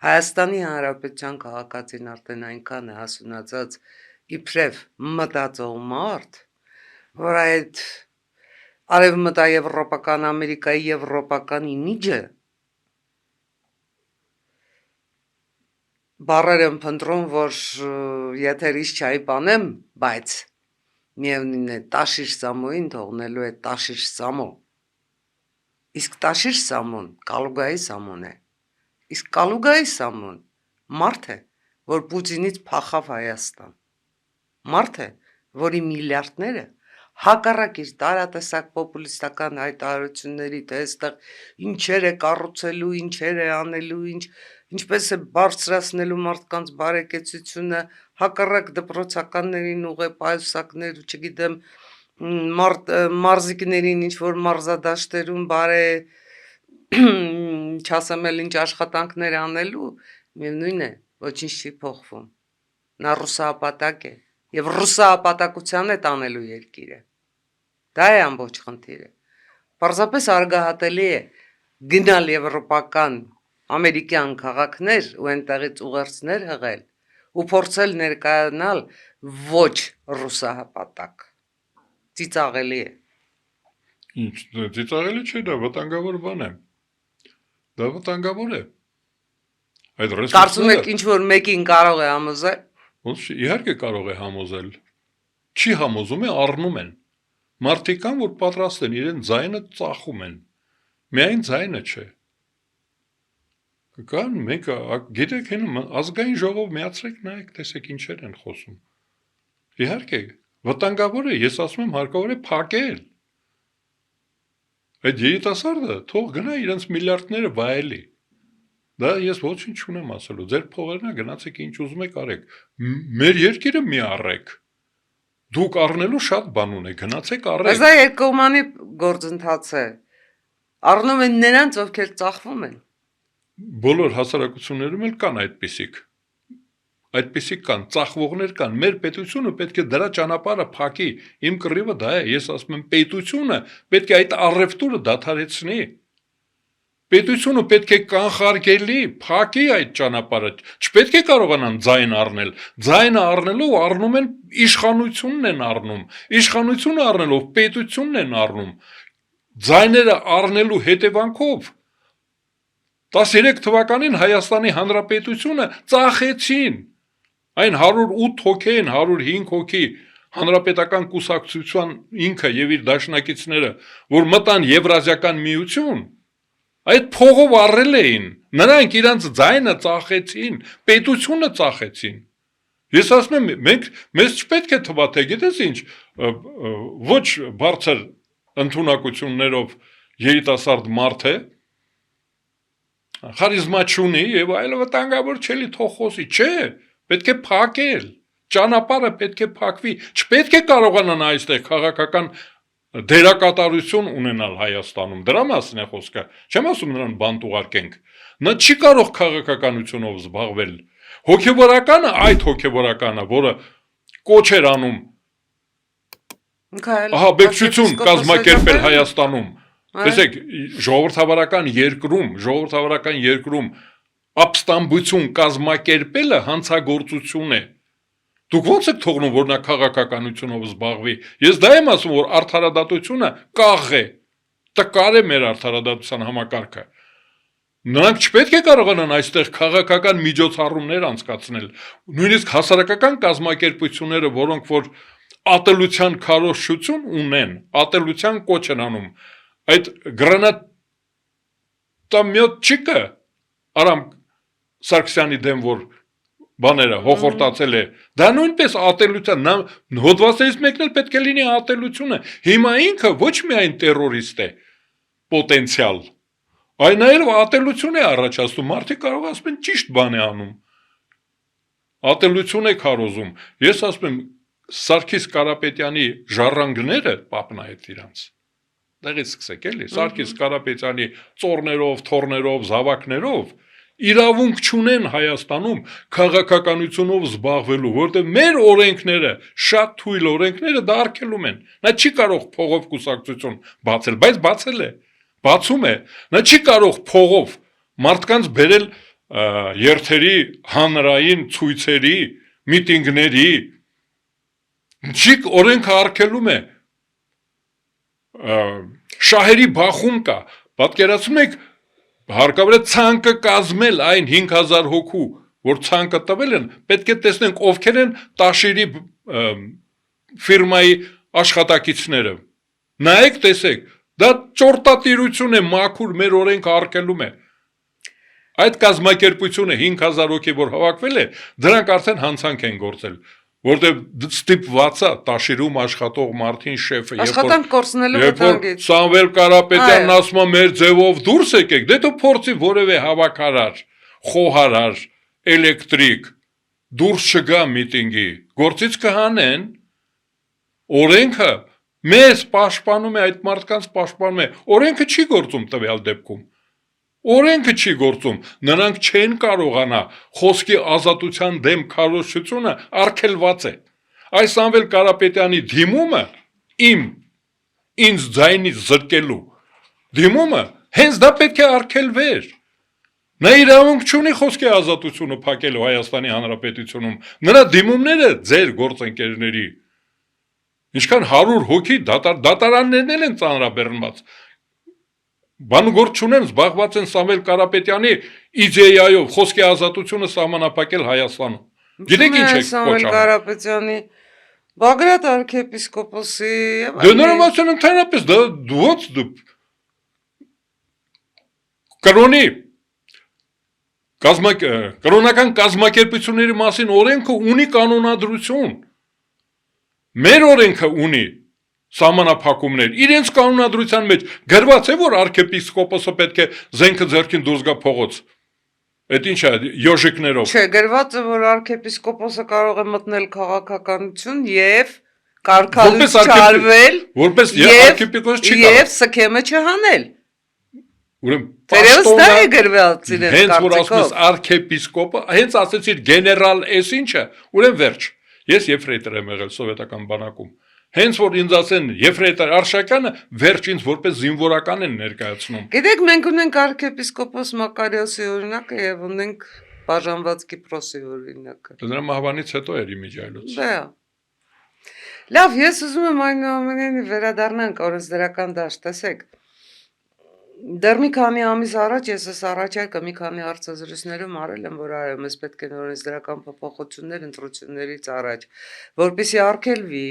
Հայաստանի Հանրապետության քաղաքացին արդեն այնքան է հասունացած իբրև մտածող մարդ, որ այդ արևմտաեվրոպական Ամերիկայի եվրոպական իմիջը բառեր եմ փնտրում, որ եթերից չայ բանեմ, բայց միևնույն է տաշիր սամոյին թողնելու է տաշիր սամո։ Իսկ տաշիր սամոն Կալուգայի սամոն է։ Իսկ Կալուգայի սամոն մարդ է, որ Պուտինից փախավ Հայաստան։ Մարդ է, որի միլիարդները հակառակ իր տարատեսակ պոպուլիստական հայտարարությունների, թե այստեղ ինչեր է կառուցելու, ինչեր է անելու, ինչպես է բարձրացնելու մարդկանց բարեկեցությունը, հակառակ դպրոցականներին ուղեպայուսակներ, չգիտեմ, մարզիկներին ինչ որ մարզադաշտերում բարե չասեմ էլ ինչ աշխատանքներ անելու, միևնույն է, ոչինչ չի փոխվում։ Նա ռուսահապատակ է եւ ռուսահապատակության է տանելու երկիրը։ Դա է ամբողջ խնդիրը։ Պարզապես արգահատելի է գնալ եվրոպական ամերիկյան քաղաքներ ու այնտեղից ուղերձներ հղել ու փորձել ներկայանալ ոչ ռուսահապատակ։ Ծիծաղելի է։ Ինչ ծիծաղելի չէ, դա վտանգավոր բան է։ Դա վտանգավոր է։ Այդ Կարծում եք ինչ որ մեկին կարող է համոզել։ Ոնց իհարկե կարող է համոզել։ Չի համոզում է, առնում են։ Մարդիկ կան, որ պատրաստ են իրեն ձայնը ծախում են։ Միայն ձայնը չէ։ Կան մենք գիտեք հեն ազգային ժողով միացրեք նայեք տեսեք ինչեր են խոսում։ Իհարկե վտանգավոր է, ես ասում եմ հարկավոր է փակել։ Այդ երիտասարդը թող գնա իրենց միլիարդները վայելի։ Դա ես ոչինչ չունեմ ասելու, ձեր փողերն գնացեք ինչ ուզում եք արեք, մեր երկիրը մի առեք, դուք առնելու շատ բան ունեք, գնացեք առեք։ Բայց դա երկկողմանի գործընթաց է, առնում են նրանց, ովքեր ծախվում են։ Բոլոր հասարակություններում էլ կան այդպիսիք կան, ծախվողներ կան, մեր պետությունը պետք է դրա ճանապարհը փակի, իմ կռիվը դա է, ես ասում եմ պետությունը պետք է այդ առևտուրը դադարեցնի։ Պետությունը պետք է կանխարգելի, փակի այդ ճանապարհը, չպետք է կարողանան ձայն առնել, ձայնը առնելով առնում են իշխանությունն են առնում, իշխանությունը առնելով պետությունն են առնում, ձայները առնելու հետևանքով 13 թվականին Հայաստանի Հանրապետությունը ծախեցին, այն 108 հոգի են, 105 հոգի հանրապետական կուսակցության ինքը եւ իր դաշնակիցները, որ մտան Եվրազիական միություն, այդ փողով առել էին, նրանք իրանց ձայնը ծախեցին, պետությունը ծախեցին։ Ես ասում եմ, մեզ չպետք է թվա, թե գիտես ինչ, ոչ բարձր ընդունակություններով երիտասարդ մարդ է, խարիզմա չունի եւ այլը վտանգավոր չելի թող խոսի, չէ, պետք է փակել, ճանապարհը պետք է փակվի, չպետք է կարողանան այստեղ քաղաքական դերակատարություն ունենալ Հայաստանում, դրա մասին է խոսքը, չեմ ասում նրան բանտ ուղարկենք, նա չի կարող քաղաքականությունով զբաղվել, հոգևորականը, այդ հոգևորականը, որը կոչ էր անում, բեկչություն կազմակերպել Հայաստանում, տեսեք, ժողովրդավարական երկրում ապստամբություն կազմակերպելը հանցագործություն է, դուք ոնց եք թողնում, որ նա քաղաքականությունով զբաղվի, ես դա եմ ասում, որ արդարադատությունը կաղ է, տկար է մեր արդարադատության համակարգը, նրանք չպետք է կարողանան այստեղ քաղաքական միջոցառումներ անցկացնել, նույնիսկ հասարակական կազմակերպությունները, որոնք որ ատելության քարոզչություն ունեն, ատելության կոչ են անում, այդ գրանատամյոտ չիկը Արամ Սարգսյանի դեմ որ բաները հոխորտացել է, դա նույնպես ատելության, հոդվածներից մեկն էլ պետք է լինի ատելությունը, հիմա ինքը ոչ միայն տերորիստ է, պոտենցիալ, այն նաև ատելություն է առաջացնում, մարդիկ կարող ասում են ճիշտ բան է անում, ատելություն է քարոզում, ես ասում եմ Սարգիս Կարապետյանի ժառանգները պապնայեց իրանց, դեղից սկսեք էլի, Սարգիս Կարապետյանի ծորներով, թորներով, զավակներով, իրավունք չունեն Հայաստանում քաղաքականությունով զբաղվելու, որտեղ մեր օրենքները, շատ թույլ օրենքները դա արգելում են, նա չի կարող փողով կուսակցություն բացել, բայց բացել է, բացում է, նա չի կարող փողով մարդկանց բերել երթերի, հանրային ցույցերի, միտինգների, չի օրենքը արգելում է, շահերի բախում կա, պատկերացնում եք հարկավոր է ցանկը կազմել այն 5000 հոգու, որ ցանկը տվել են, պետք է տեսնենք ովքեր են Տաշիրի ֆիրմայի աշխատակիցները։ Նայեք, տեսեք, դա ճորտատիրություն է, մաքուր մեր օրենքը արգելում է։ Այդ կազմակերպությունը 5000 հոգի որ հավաքվել է, դրանք արդեն հանցանք են գործել, որտեղ ստիպված է Տաշիրում աշխատող Մարտին շեֆը, Աշխատանք կորցնելու վտանգից։ Սամվել Կարապետյանն ասում է մեր ձևով դուրս եկեք, դե դու փորձի որևէ հավաքարար, խոհարար, էլեկտրիկ դուրս չգա միտինգի, գործից կհանեն, օրենքը մեզ պաշտպանում է, այդ մարդկանց պաշտպանում է, օրենքը չի գործում տվյալ դեպքում, օրենքը չի գործում, նրանք չեն կարողանա խոսքի ազատության դեմ քարոզչությունը արգելված է, այս Սամվել Կարապետյանի դիմումը ինձ ձայնից զրկելու դիմումը, հենց դա պետք է արգելվեր, նա իրավունք չունի խոսքի ազատությունը փակելու Հայաստանի Հանրապետությունում, նրա դիմումները ձեր գործընկերների, ինչքան 100 հոգի դատարաններն են ծանրաբեռնված, բանուգործ չունեն, զբաղված են Սամվել Կարապետյանի իդեայով խոսքի ազատությունը սահմանափակել Հայաստանում, գիտեք ինչ է Սամվել Կարապետյանի Բագրատ arczepiskopos-ի Դե նորմացիան ընդհանրապես դա ո՞ց կրոնական կազմակերպությունների մասին օրենքը ունի կանոնադրություն, մեր օրենքը ունի սահմանափակումներ, իրենց կանոնադրության մեջ գրված է, որ arczepiskopos-ը պետք է զենքը ձեռքին դուրս գա փողոց, այդ ինչ է, յոժիկներով Չէ, գրված է, որ arczepiskopos-ը կարող է մտնել քաղաքականություն եւ կարգալույց չարվել որպես arczepiskopos չի կարող եւ սքեմը չհանել Ուրեմն Տերևս դա է գրված իրենց հենց որ ասում ես կարծիքով arczepiskopը, հենց ասեցիր գեներալ էս ինչը, ուրեմն վերջ։ Ես եֆրեյտոր եմ եղել սովետական բանակում։ Հենց որ ինձ ասեն եֆրեյտոր Արշակյանը, վերջ ինձ որպես զինվորական են ներկայացնում։ Գիտեք, մենք ունենք arczepiskopos Մակարիոսի օրինակը եւ ունենք բաժանված Կիպրոսի օրինակը։ Դրա մահվանից հետո էր իմիջայլոց։ Դա։ Լավ, ես ուզում եմ այնուամենայնիվ վերադառնանք օրենսդրական դաշտ, տեսեք։ Դեռ մի քանի ամիս առաջ ես այս առաջարկը մի քանի հարցազրույցներում արել եմ, որ արեմ, ես պետք է օրենսդրական փոփոխություններ ընտրություններից առաջ, որպեսզի արգելվի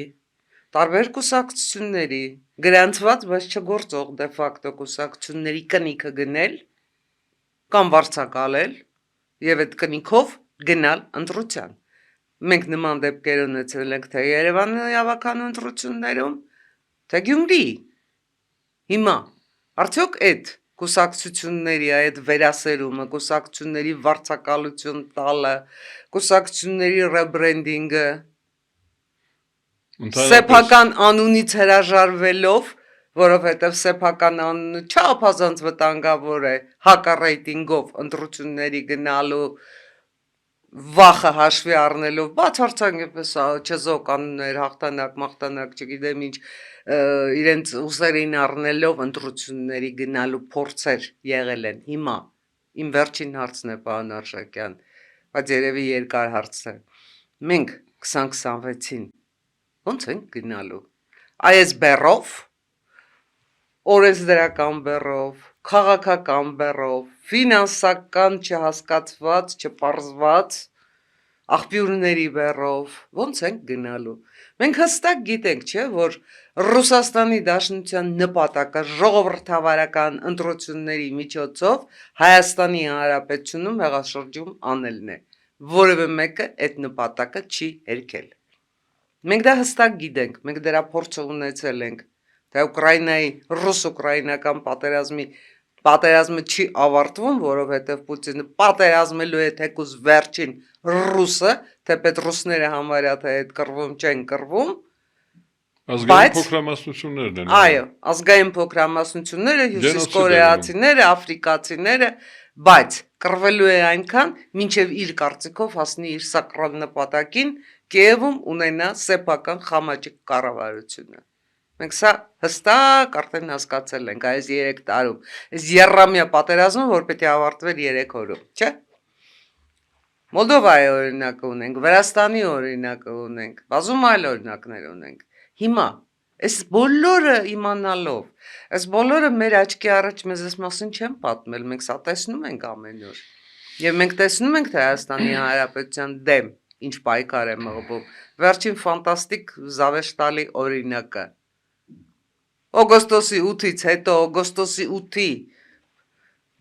տարբեր կուսակցությունների գրանցված, բայց չգործող դե ֆակտո կուսակցությունների կնիքը գնել կամ վարձակալել եւ այդ կնիքով գնալ ընտրության։ Մենք նման դեպքեր ունեցել ենք թե Երևանի ավականու ընտրություններում, թե Գյումրի։ Հիմա արդյոք այդ կուսակցությունների այդ վերասերումը, կուսակցությունների վարձակալություն տալը, կուսակցությունների ռեբրենդինգը սեփական անունից հրաժարվելով, որովհետև սեփական անունը չափազանց վտանգավոր է հակառեյտինգով ընտրությունների գնալու վախը հաշվի առնելով բացարձակապես չեզոք անուններ, հաղթանակ, մաղթանակ, չգիտեմ ինչ իրենց ուսերին առնելով ընտրությունների գնալու փորձեր եղել են հիմա իմ վերջին հարցն է պարոն Արշակյան, բայց երևի երկար հարց է։ Մենք 2026-ին ո՞նց ենք գնալու։ Այս բեռով, օրենսդրական բեռով, քաղաքական բեռով, ֆինանսական չհասկացված, չպարզված աղբյուրների բեռով, ո՞նց ենք գնալու։ Մենք հստակ գիտենք, չէ, որ Ռուսաստանի Դաշնության նպատակը ժողովրդավարական ընտրությունների միջոցով Հայաստանի Հանրապետությունում հեղաշրջում անելն է։ Որևէ մեկը այդ նպատակը չի հերքել։ Մենք դա հստակ գիտենք, մենք դրա փորձը ունեցել ենք, թե Ուկրաինայի ռուս-ուկրաինական պատերազմը չի ավարտվում, որովհետև Պուտինը պատերազմելու է թեկուզ վերջին ռուսը, թեպետ ռուսները համարյա թե այդ կռվում չեն կռվում, ազգային փոքրամասնություններն են։ Այո, ազգային փոքրամասնությունները, հյուսիսկորեացիները, աֆրիկացիները, բայց կռվելու է այնքան, մինչև իր կարծիքով հասնի իր սակրալ նպատակին, Կիևում ունենա սեփական խամաճիկ կառավարությունը։ Մենք սա հստակ արդեն հասկացել ենք այս 3 տարում։ Այս երամյա պատերազմը, որ պետք է ավարտվեր 3 օրում, չէ՞։ Մոլդովայի օրինակը ունենք, Վրաստանի օրինակը ունենք, բազում այլ օրինակներ ունենք։ Հիմա Այս բոլորը իմանալով, այս բոլորը մեր աչքի առաջ մեզ այս մասին չեն պատմել, մենք սա տեսնում ենք ամեն օր։ Եվ մենք տեսնում ենք, թե Հայաստանի Հանրապետության դեմ ինչ պայքար է մղվում։ Վերջին ֆանտաստիկ զավեշտալի օրինակը։ Օգոստոսի 8-ից հետո, օգոստոսի 8-ի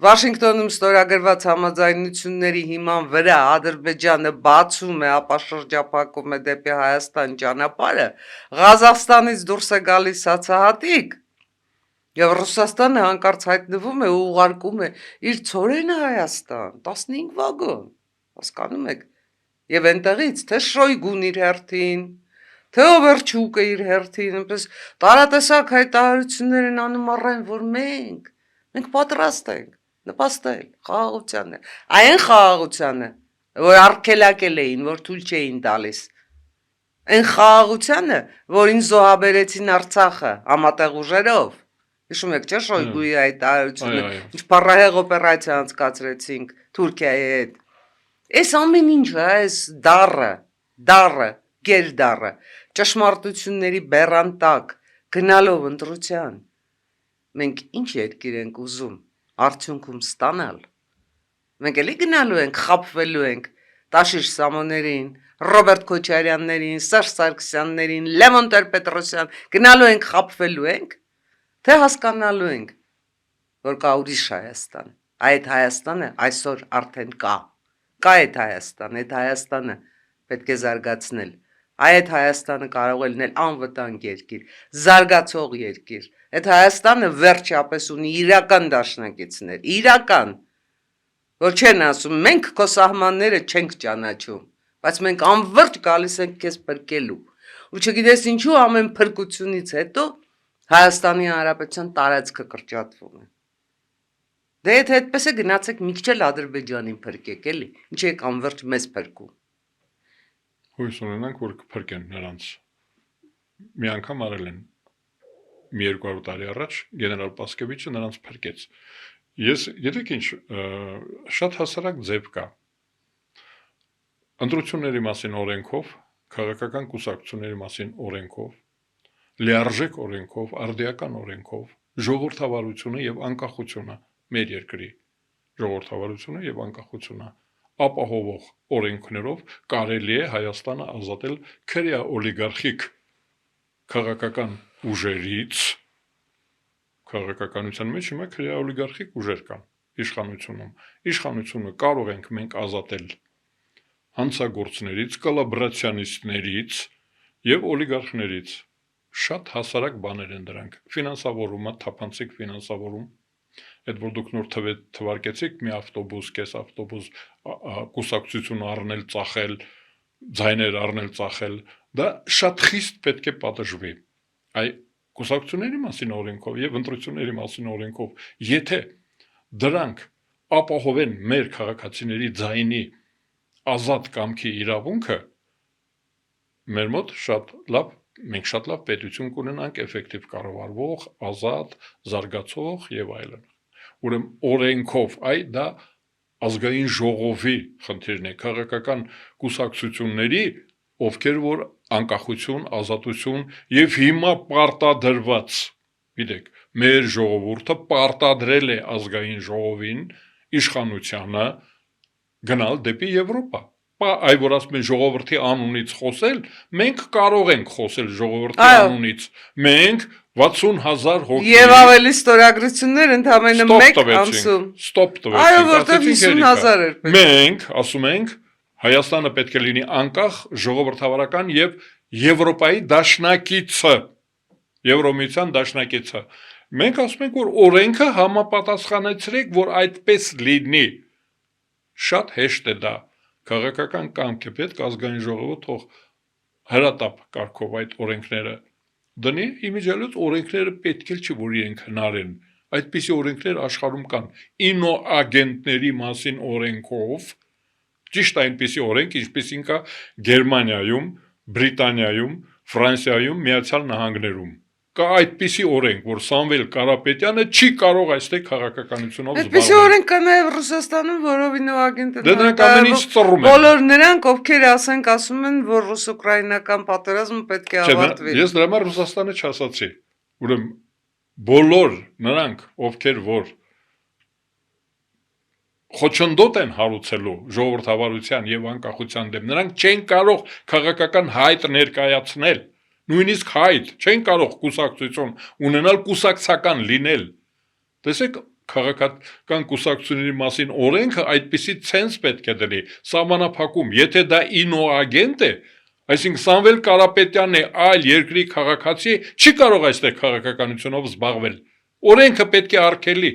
Վաշինգտոնում ստորագրված համաձայնությունների հիման վրա Ադրբեջանը բացում է, ապա շրջափակում է դեպի Հայաստան ճանապարհը, Ղազախստանից դուրս է գալիս հացահատիկ, եւ Ռուսաստանը հանկարծ հայտնվում է ու ուղարկում է իր ծորենը Հայաստան, 15 վագոն, հասկանում եք, եւ այնտեղից թե Շոյգուն իր հերթին, թե Օվերչուկը իր հերթին, այնպես տարատեսակ հայտարարություններ են անում առայն, որ մենք պատրաստ ենք նպաստել խաղաղությանը, այն խաղաղությանը, որ արգելակել էին, որ թույլ չէին տալիս, այն խաղաղությանը, որին զոհաբերեցին Արցախը համատեղ ուժերով, հիշում եք չէ Շոյգուի հայտարարությունը, ինչ փառահեղ օպերացիա անցկացրեցինք Թուրքիայի հետ, այս ամեն ինչը, այս դառը, գերդառը, ճշմարտությունների բեռան տակ, գնալով ընտրության, մենք ինչ երկիր ենք ուզում արդյունքում ստանալ, մենք էլի գնալու ենք, խապվելու ենք Տաշիր Սամոներին, Ռոբերտ Քոչարյաններին, Սերժ Սարգսյաններին, Լևոն Տեր-Պետրոսյան, գնալու ենք, խապվելու ենք, թե հասկանալու ենք, որ կա ուրիշ Հայաստան, այդ Հայաստանը այսօր արդեն կա այդ Հայաստանը պետք է զարգացնել, այդ Հայաստանը կարող է լինել անվտանգ երկիր, զարգացող երկիր, այդ Հայաստանը վերջապես ունի իրական դաշնակիցներ, իրական, որ չեն ասում, մենք քո սահմանները չենք ճանաչում, բայց մենք անվերջ գալիս ենք քեզ փրկելու, ու չգիտես ինչու ամեն փրկությունից հետո Հայաստանի Հանրապետության տարածքը կրճատվում է, դե եթե այդպես է գնացեք մի քիչ էլ Ադրբեջանին փրկեք, էլի, ինչի եք անվերջ մեզ փրկում, Հույս ունենանք, որ կփրկեն նրանց, մի անգամ արել են, մի 200 տարի առաջ գեներալ Պասկևիչը նրանց փրկեց, ես գիտեք ինչ, շատ հասարակ ձև կա, ընտրությունների մասին օրենքով, քաղաքական կուսակցությունների մասին օրենքով, լիարժեք օրենքով, արդիական օրենքով, ժողովրդավարությունը եւ անկախությունը մեր երկրի ժողովրդավարությունը եւ անկախությունը ապահովող օրենքներով կարելի է Հայաստանը ազատել քրեա օլիգարխիկ քաղաքական ուժերից քաղաքականության մեջ հիմա քրեա օլիգարխիկ ուժեր կան իշխանությունը կարող ենք մենք ազատել հանցագործներից, կոլաբորացիոնիստներից եւ օլիգարխներից շատ հասարակ բաներ են դրանք ֆինանսավորումը, թափանցիկ ֆինանսավորում այդ որ դուք նոր թվարկեցիք մի ավտոբուս, կես ավտոբուս կուսակցություն առնել, ծախել, ձայներ առնել, ծախել, դա շատ խիստ պետք է պատժվի։ Այ կուսակցությունների մասին օրենքով եւ ընտրությունների մասին օրենքով, եթե դրանք ապահովեն մեր քաղաքացիների ձայնի ազատ կամքի իրավունքը, մեր մոտ շատ լավ մենք շատ լավ պետություն կունենանք, էֆեկտիվ կառավարվող, ազատ, զարգացող եւ այլն։ Ուրեմն օրենքով դա ազգային ժողովի խնդիրն է, քաղաքական կուսակցությունների, ովքեր որ անկախություն, ազատություն եւ հիմա պարտադրված, գիտեք, մեր ժողովուրդը պարտադրել է ազգային ժողովին իշխանությանը գնալ դեպի Եվրոպա։ Այ որ ասում են ժողովրդի անունից խոսել, մենք կարող ենք խոսել ժողովրդի անունից։ Մենք 60,000 հոգի Եվ ավելի ստորագրություններ ընդամենը մեկ ամսում։ Ստոպ տվեցինք։ Այո, որտեղ 50,000 էր պետք։ Մենք ասում ենք Հայաստանը պետք է լինի անկախ, ժողովրդավարական եւ Եվրոպայի դաշնակիցը, Եվրոմիության դաշնակիցը։ Մենք ասում ենք, որ օրենքը համապատասխանեցրեք, որ այդպես լինի։ Շատ հեշտ է դա։ Քաղաքական կամք է պետք ազգային ժողովը թող հրատապ կարգով այդ օրենքները դնի, իմիջիալից օրենքները պետք է չի որ իրենք հնարեն։ Այդպիսի օրենքներ աշխարհում կան։ Ինոագենտների մասին օրենքով, ճիշտ այնպիսի օրենք, ինչպիսին կա Գերմանիայում, Բրիտանիայում, Ֆրանսիայում, Միացյալ Նահանգներում։ կա այդպիսի օրենք, որ Սամվել Կարապետյանը չի կարող այստեղ քաղաքականությունով Այդպիսի օրենք կա նաև Ռուսաստանում, որով ինովագենտ Դե դրանք ամեն ինչ ծռում են։ բոլոր նրանք, ովքեր ասում են, որ ռուս-ուկրաինական պատերազմը պետք է ավարտվի։ Ես դրա համար Ռուսաստանը չասացի։ Ուրեմն բոլոր նրանք, ովքեր որ խոչընդոտ են հարուցելու ժողովրդավարության եւ անկախության դեմ, նրանք չեն կարող քաղաքական հայտ ներկայացնել, նույնիսկ հայտ չեն կարող կուսակցություն ունենալ, կուսակցական լինել։ Տեսեք, քաղաքական կուսակցությունների մասին օրենքը այդպիսի ցենս պետք է դնի, սահմանափակում, եթե դա ինոագենտ է, այսինքն Սամվել Կարապետյանն է այլ երկրի քաղաքացի, չի կարող այստեղ քաղաքականությունով զբաղվել։ Օրենքը պետք է արգելի։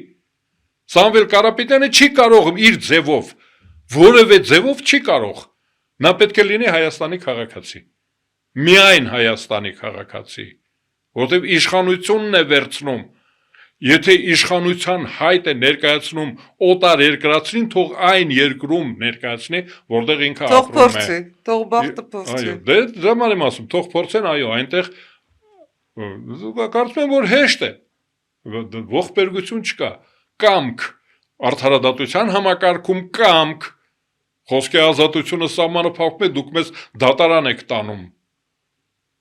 Սամվել Կարապետյանը չի կարող իր ձևով, որևէ ձևով չի կարող։ Նա պետք է լինի Հայաստանի քաղաքացի։ Միայն Հայաստանի քաղաքացի, որտեղ իշխանությունն է վերցնում։ Եթե իշխանության հայտ է ներկայացնում օտար երկրացին, թող այն երկրում ներկայացնի, որտեղ ինքը Թող ապրում է։ փորձի, թող բախտը փորձի։ Այո, դե դրա համար եմ ասում, թող փորձեն, այո, այնտեղ կարծում եմ, որ հեշտ է։ Ողբերգություն չկա, կամք, արդարադատության համակարգում կամք, խոսքի ազատությունը սահմանափակվում է, դուք մեզ դատարան եք տանում։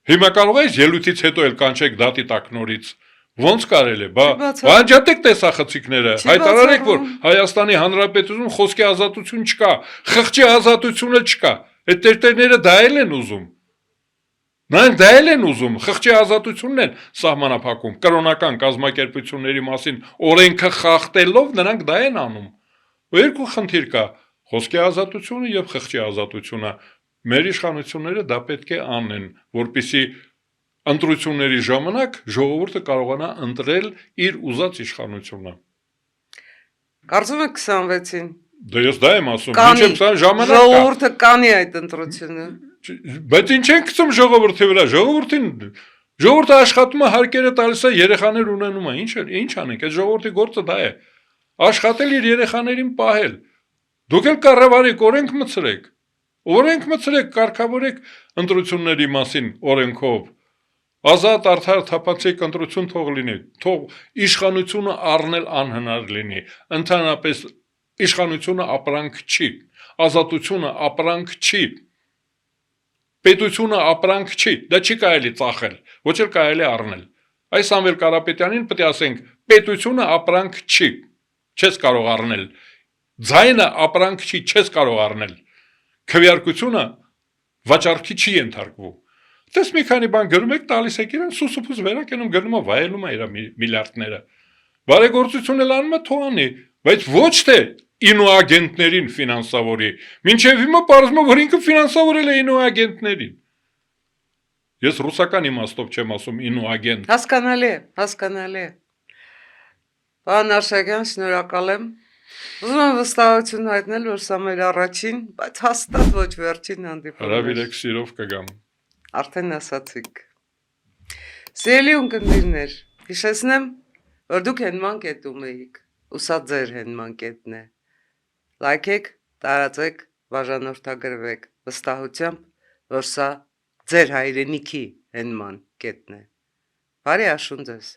Հիմա կարող ես ելույթից հետո էլ կանչեք դատի տակ նորից։ Ոնց կարելի է, բանջատեք տեսախցիկները, հայտարարեք, որ Հայաստանի Հանրապետությունում խոսքի ազատություն չկա, խղճի ազատությունը չկա։ Այդ տերտերները դա են ուզում։ Նրանք դա են ուզում, խղճի ազատությունն են սահմանափակում, կրոնական կազմակերպությունների մասին օրենքը խախտելով նրանք դա են անում։ Երկու խնդիր կա՝ խոսքի ազատությունը եւ խղճի ազատությունը։ Մեր իշխանությունները դա պետք է անեն, որպեսզի ընտրությունների ժամանակ ժողովուրդը կարողանա ընտրել իր ուզած իշխանությունը։ Կարծում եք 26-ին։ Դե ես դա եմ ասում, մինչև 20 ժամանակ կա։ Ժողովուրդը կանի այդ ընտրությունը։ Բայց ինչ են գցում ժողովրդի վրա, ժողովուրդը աշխատում է, հարկերը տալիս է, երեխաներ ունենում է, ինչ անենք, այդ ժողովրդի գործը դա է, աշխատել իր երեխաներին պահել, դուք էլ կառավարեք, օրենք մցրեք, կարգավորեք ընտրությունների մասին օրենքով, ազատ արդար թափանցիկ ընտրություն թող լինի, թող իշխանությունը առնել անհնար լինի, ընդհանրապես իշխանությունը ապրանք չի, ազատությունը ապրանք չի, պետությունը ապրանք չի, դա չի կարելի ծախել, ոչ էլ կարելի առնել։ Այս Սամվել Կարապետյանին պետք է ասենք, պետությունը ապրանք չի, չես կարող առնել, ձայնը ապրանք չի, չես կարող առնել, քվեարկությունը վաճառքի չի ենթարկվում։ Դες մի քանի բան գրում եք, տալիս եք իրեն, սուսուփուս վերակենում, գնում է, վայելում է իր միլիարդները։ Բարեգործություն էլ անում է, թող անի, բայց ոչ թե ինոագենտներին ֆինանսավորի։ Մինչև հիմա պարզվում է, որ ինքը ֆինանսավորել է ինոագենտներին։ Ես ռուսական իմաստով չեմ ասում ինոագենտ։ Հասկանալի է։ Պարոն Արշակյան, շնորհակալ եմ։ Ուզում եմ վստահություն հայտնել, որ սա մեր առաջին, բայց հաստատ ոչ վերջին հանդիպումն է։ Հրավիրեք, սիրով կգամ։ Արդեն ասացիք։ Սիրելի ունկնդիրներ, հիշեցնեմ, որ դուք հենման կետում էիք, ու սա ձեր հենման կետն է։ Լայքեք, տարածեք, բաժանորդագրվեք, վստահությամբ, որ սա ձեր հայրենիքի հենման կետն է։ Բարի աշուն ձեզ։